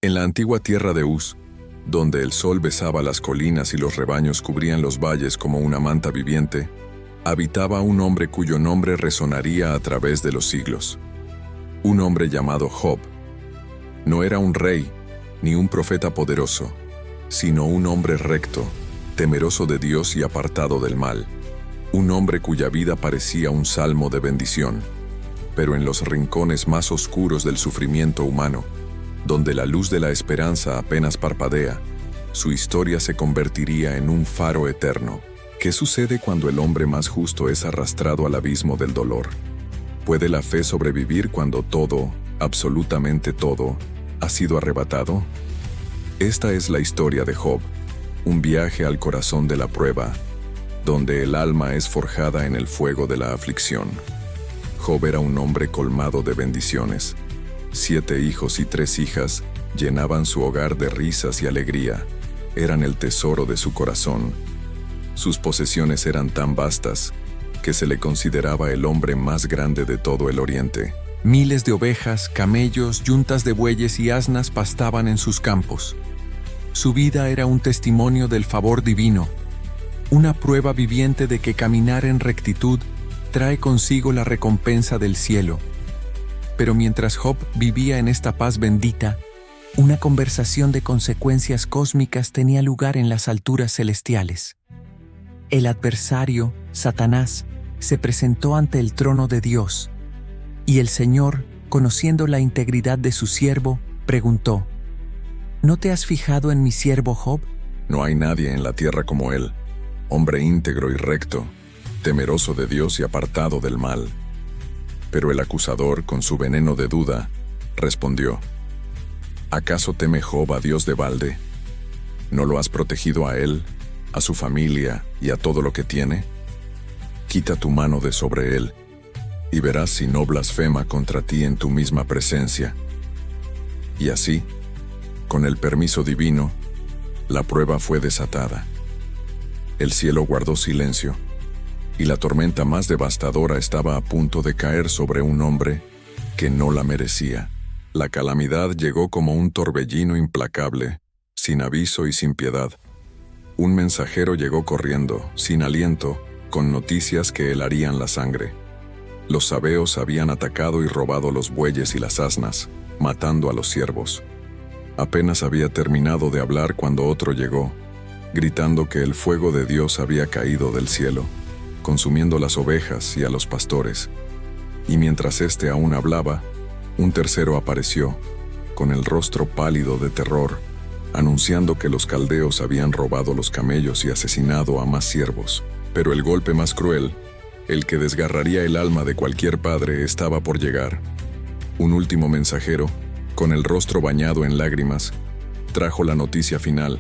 En la antigua tierra de Uz, donde el sol besaba las colinas y los rebaños cubrían los valles como una manta viviente, habitaba un hombre cuyo nombre resonaría a través de los siglos. Un hombre llamado Job. No era un rey, ni un profeta poderoso, sino un hombre recto, temeroso de Dios y apartado del mal. Un hombre cuya vida parecía un salmo de bendición, pero en los rincones más oscuros del sufrimiento humano, donde la luz de la esperanza apenas parpadea, su historia se convertiría en un faro eterno. ¿Qué sucede cuando el hombre más justo es arrastrado al abismo del dolor? ¿Puede la fe sobrevivir cuando todo, absolutamente todo, ha sido arrebatado? Esta es la historia de Job, un viaje al corazón de la prueba, donde el alma es forjada en el fuego de la aflicción. Job era un hombre colmado de bendiciones. 7 hijos y 3 hijas llenaban su hogar de risas y alegría. Eran el tesoro de su corazón. Sus posesiones eran tan vastas que se le consideraba el hombre más grande de todo el Oriente. Miles de ovejas, camellos, yuntas de bueyes y asnas pastaban en sus campos. Su vida era un testimonio del favor divino, una prueba viviente de que caminar en rectitud trae consigo la recompensa del cielo. Pero mientras Job vivía en esta paz bendita, una conversación de consecuencias cósmicas tenía lugar en las alturas celestiales. El adversario, Satanás, se presentó ante el trono de Dios, y el Señor, conociendo la integridad de su siervo, preguntó: ¿No te has fijado en mi siervo Job? No hay nadie en la tierra como él, hombre íntegro y recto, temeroso de Dios y apartado del mal. Pero el acusador, con su veneno de duda, respondió: ¿Acaso teme Job a Dios de balde? ¿No lo has protegido a él, a su familia y a todo lo que tiene? Quita tu mano de sobre él, y verás si no blasfema contra ti en tu misma presencia. Y así, con el permiso divino, la prueba fue desatada. El cielo guardó silencio, y la tormenta más devastadora estaba a punto de caer sobre un hombre que no la merecía. La calamidad llegó como un torbellino implacable, sin aviso y sin piedad. Un mensajero llegó corriendo, sin aliento, con noticias que helarían la sangre. Los sabeos habían atacado y robado los bueyes y las asnas, matando a los siervos. Apenas había terminado de hablar cuando otro llegó, gritando que el fuego de Dios había caído del cielo, consumiendo las ovejas y a los pastores. Y mientras éste aún hablaba, un tercero apareció, con el rostro pálido de terror, anunciando que los caldeos habían robado los camellos y asesinado a más siervos. Pero el golpe más cruel, el que desgarraría el alma de cualquier padre, estaba por llegar. Un último mensajero, con el rostro bañado en lágrimas, trajo la noticia final.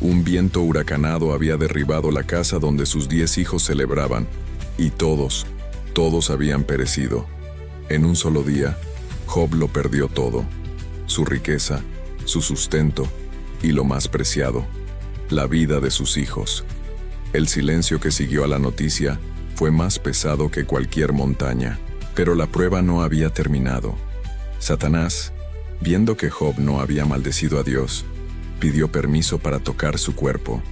Un viento huracanado había derribado la casa donde sus 10 hijos celebraban, y todos habían perecido. En un solo día, Job lo perdió todo: su riqueza, su sustento y lo más preciado, la vida de sus hijos. El silencio que siguió a la noticia fue más pesado que cualquier montaña. Pero la prueba no había terminado. Satanás, viendo que Job no había maldecido a Dios, pidió permiso para tocar su cuerpo,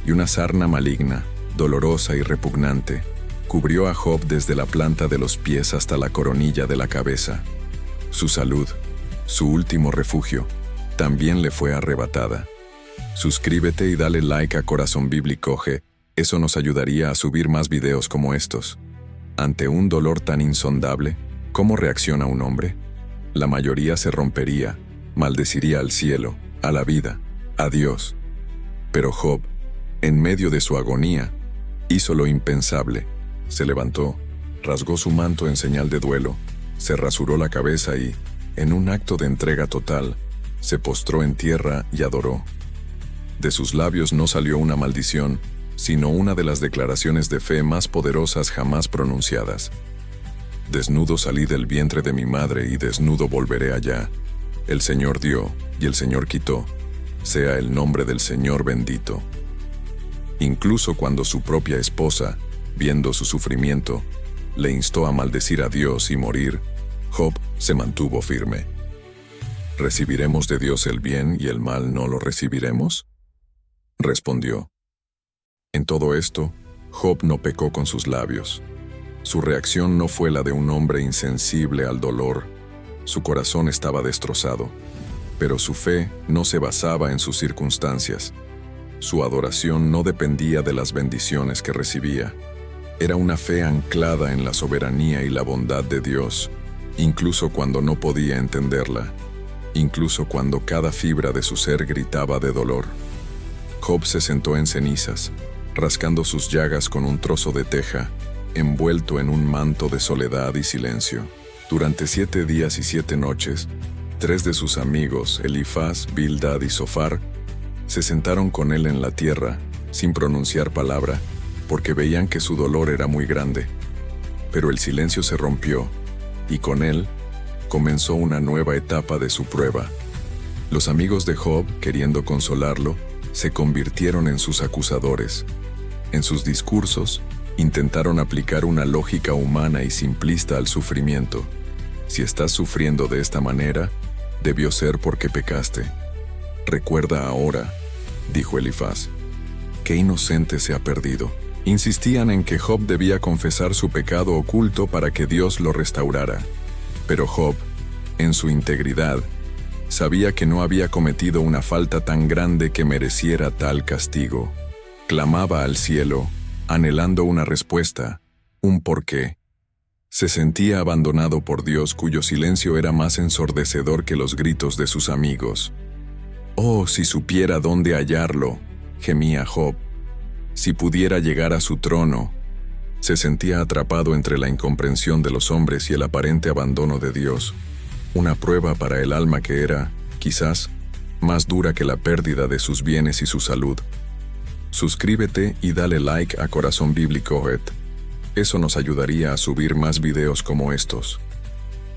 y una sarna maligna, dolorosa y repugnante, cubrió a Job desde la planta de los pies hasta la coronilla de la cabeza. Su salud, su último refugio, también le fue arrebatada. Suscríbete y dale like a Corazón Bíblico G. Eso nos ayudaría a subir más videos como estos. Ante un dolor tan insondable, ¿cómo reacciona un hombre? La mayoría se rompería, maldeciría al cielo, a la vida, a Dios. Pero Job, en medio de su agonía, hizo lo impensable. Se levantó, rasgó su manto en señal de duelo, se rasuró la cabeza y, en un acto de entrega total, se postró en tierra y adoró. De sus labios no salió una maldición, sino una de las declaraciones de fe más poderosas jamás pronunciadas. Desnudo salí del vientre de mi madre y desnudo volveré allá. El Señor dio y el Señor quitó. Sea el nombre del Señor bendito. Incluso cuando su propia esposa, viendo su sufrimiento, le instó a maldecir a Dios y morir, Job se mantuvo firme. ¿Recibiremos de Dios el bien y el mal no lo recibiremos? Respondió. En todo esto, Job no pecó con sus labios. Su reacción no fue la de un hombre insensible al dolor. Su corazón estaba destrozado, pero su fe no se basaba en sus circunstancias. Su adoración no dependía de las bendiciones que recibía. Era una fe anclada en la soberanía y la bondad de Dios, incluso cuando no podía entenderla, incluso cuando cada fibra de su ser gritaba de dolor. Job se sentó en cenizas, rascando sus llagas con un trozo de teja, envuelto en un manto de soledad y silencio. Durante 7 días y 7 noches, 3 de sus amigos, Elifaz, Bildad y Zofar, se sentaron con él en la tierra, sin pronunciar palabra, porque veían que su dolor era muy grande. Pero el silencio se rompió, y con él comenzó una nueva etapa de su prueba. Los amigos de Job, queriendo consolarlo, se convirtieron en sus acusadores. En sus discursos, intentaron aplicar una lógica humana y simplista al sufrimiento. Si estás sufriendo de esta manera, debió ser porque pecaste. Recuerda ahora, dijo Elifaz, qué inocente se ha perdido. Insistían en que Job debía confesar su pecado oculto para que Dios lo restaurara. Pero Job, en su integridad, sabía que no había cometido una falta tan grande que mereciera tal castigo. Clamaba al cielo, anhelando una respuesta, un porqué. Se sentía abandonado por Dios, cuyo silencio era más ensordecedor que los gritos de sus amigos. «Oh, si supiera dónde hallarlo», gemía Job. «Si pudiera llegar a su trono». Se sentía atrapado entre la incomprensión de los hombres y el aparente abandono de Dios. Una prueba para el alma que era, quizás, más dura que la pérdida de sus bienes y su salud. Suscríbete y dale like a Corazón Bíblico Ed. Eso nos ayudaría a subir más videos como estos.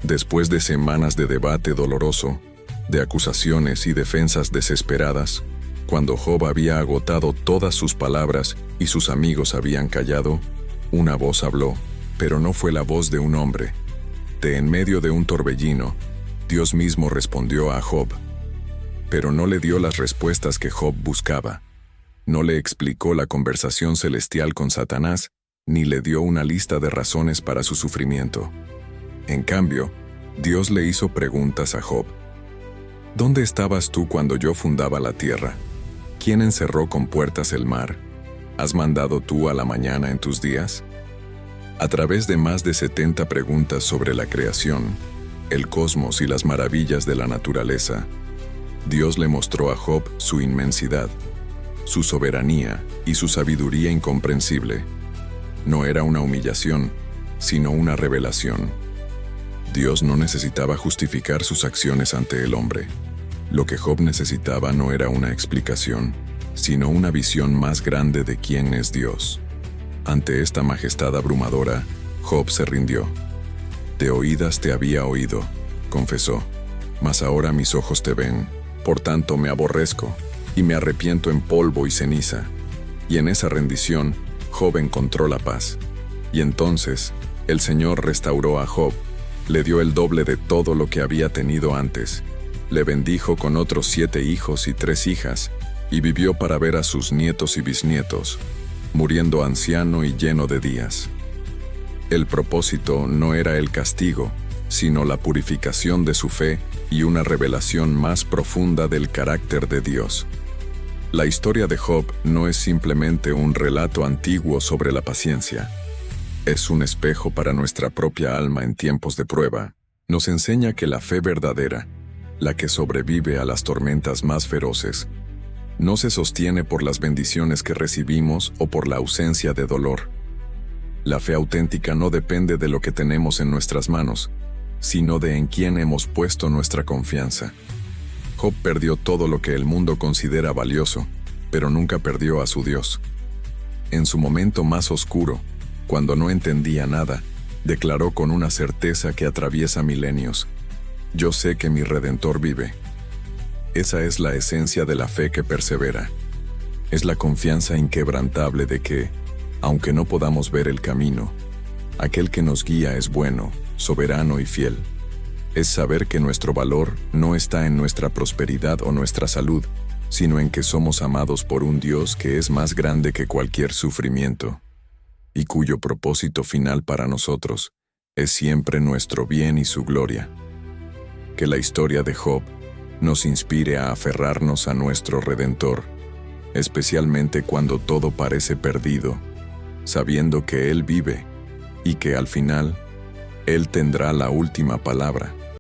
Después de semanas de debate doloroso, de acusaciones y defensas desesperadas, cuando Job había agotado todas sus palabras y sus amigos habían callado, una voz habló, pero no fue la voz de un hombre. De en medio de un torbellino, Dios mismo respondió a Job. Pero no le dio las respuestas que Job buscaba. No le explicó la conversación celestial con Satanás, ni le dio una lista de razones para su sufrimiento. En cambio, Dios le hizo preguntas a Job. ¿Dónde estabas tú cuando yo fundaba la tierra? ¿Quién encerró con puertas el mar? ¿Has mandado tú a la mañana en tus días? A través de más de 70 preguntas sobre la creación, el cosmos y las maravillas de la naturaleza, Dios le mostró a Job su inmensidad, su soberanía y su sabiduría incomprensible. No era una humillación, sino una revelación. Dios no necesitaba justificar sus acciones ante el hombre. Lo que Job necesitaba no era una explicación, sino una visión más grande de quién es Dios. Ante esta majestad abrumadora, Job se rindió. De oídas te había oído, confesó, mas ahora mis ojos te ven, por tanto me aborrezco, y me arrepiento en polvo y ceniza. Y en esa rendición, Job encontró la paz. Y entonces, el Señor restauró a Job, le dio el doble de todo lo que había tenido antes, le bendijo con otros 7 hijos y 3 hijas, y vivió para ver a sus nietos y bisnietos, muriendo anciano y lleno de días. El propósito no era el castigo, sino la purificación de su fe y una revelación más profunda del carácter de Dios. La historia de Job no es simplemente un relato antiguo sobre la paciencia. Es un espejo para nuestra propia alma en tiempos de prueba. Nos enseña que la fe verdadera, la que sobrevive a las tormentas más feroces, no se sostiene por las bendiciones que recibimos o por la ausencia de dolor. La fe auténtica no depende de lo que tenemos en nuestras manos, sino de en quién hemos puesto nuestra confianza. Job perdió todo lo que el mundo considera valioso, pero nunca perdió a su Dios. En su momento más oscuro, cuando no entendía nada, declaró con una certeza que atraviesa milenios: «Yo sé que mi Redentor vive». Esa es la esencia de la fe que persevera. Es la confianza inquebrantable de que, aunque no podamos ver el camino, aquel que nos guía es bueno, soberano y fiel. es saber que nuestro valor no está en nuestra prosperidad o nuestra salud, sino en que somos amados por un Dios que es más grande que cualquier sufrimiento, y cuyo propósito final para nosotros es siempre nuestro bien y su gloria. Que la historia de Job nos inspire a aferrarnos a nuestro Redentor, especialmente cuando todo parece perdido, sabiendo que Él vive y que al final, Él tendrá la última palabra.